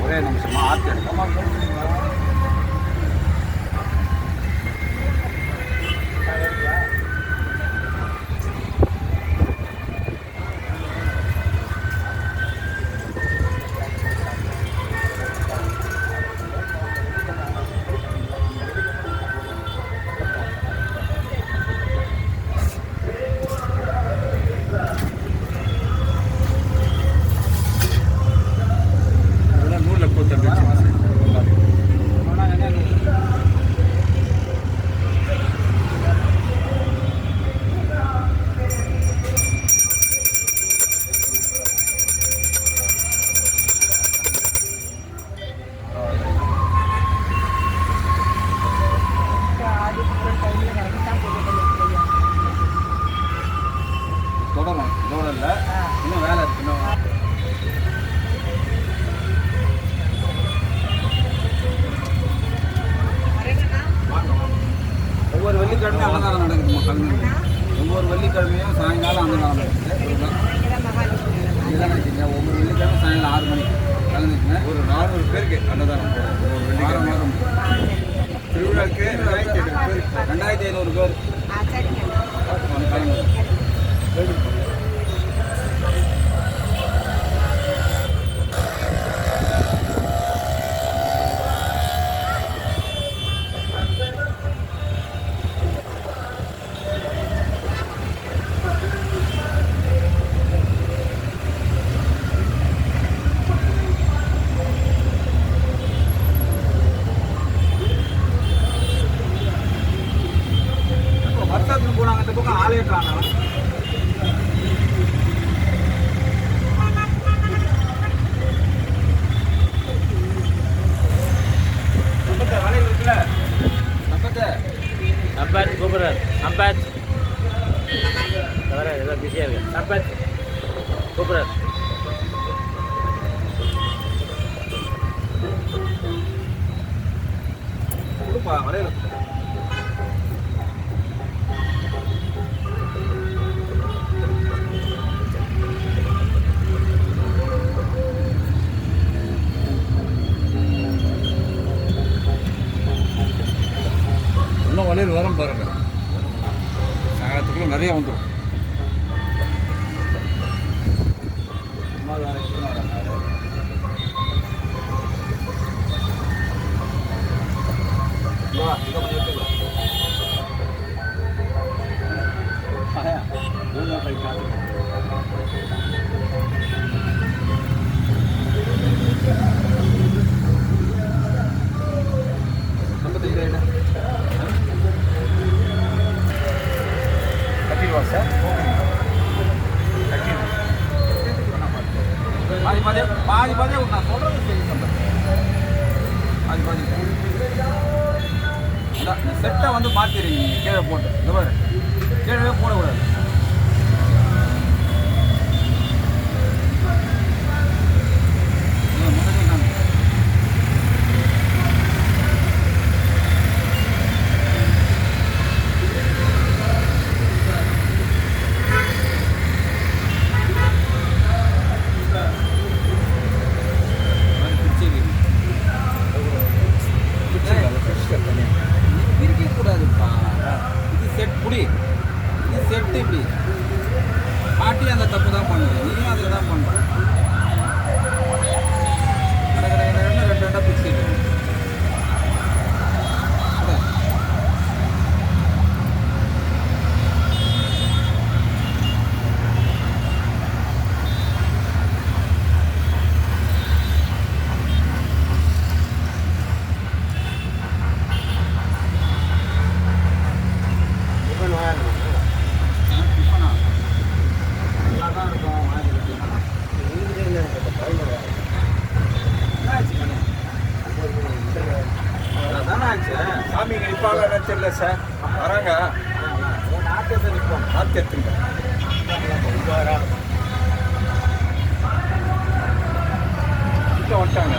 ஒரே நிமிஷமா ஆர்த்தி எடுக்க தொடரும் இதோட இல்லை இன்னும் வேலை இருக்கு இன்னும் ஒவ்வொரு வெள்ளிக்கிழமையும் அன்னதானம் நடக்குதுமா கலைஞர் ஒவ்வொரு வெள்ளிக்கிழமையும் சாயங்காலம் அன்னதானம் நடக்குது இதெல்லாம் வச்சுங்க ஒவ்வொரு வெள்ளிக்கிழமை சாயங்காலம் 6 மணிக்கு கலந்துக்குங்க ஒரு 400 பேருக்கு அன்னதானம் போகும் ஒரு வெள்ளிக்கிழமை திருவிழாவுக்கு 2500 பேர் கலந்து போனாங்க இந்த பக்கம் ஆலய காணலாம் வலையில் இருக்குல்ல சம்பாத் கூப்பிடுறார் சம்பாத் வர ஏதோ பிஸியாக இருக்கு சம்பாத் கூப்பிடுறார் கொடுப்பா வலையில் இன்னும் வலையில் வரும் பாருங்க சாயத்துக்குள்ள நிறைய வந்துடும் சார் பாதி பாதியாக நான் சொல்கிறது சரி சொல்கிறேன் பாதி இந்த செட்டை வந்து மாற்றிடுங்க கீழே போட்டு இந்த மாதிரி கீழே போடக்கூடாது பிரிக்கக்கூடாதுப்பா இது செட் புடி இது செட்டு இப்படி பாட்டி அந்த தப்பு தான் பண்ணுது நீயும் அதில் தான் பண்ணுற ரெண்டு ரெண்டாக பிரிச்சு சாமி நிற்பாங்க தெரியல சார் வராங்க ஆர்த்தி நிற்போம் ஆர்த்தி எடுத்துங்க வந்துட்டாங்க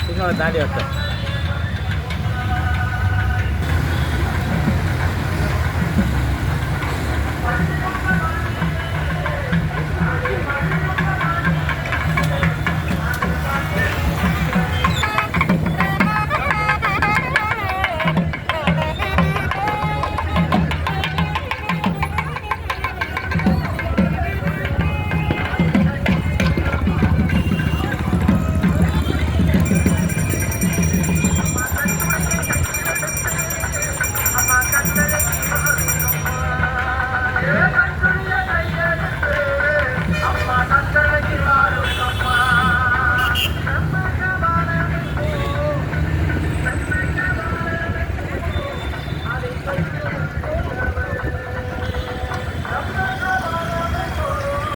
சிக்னலை தாண்டி வரட்டும்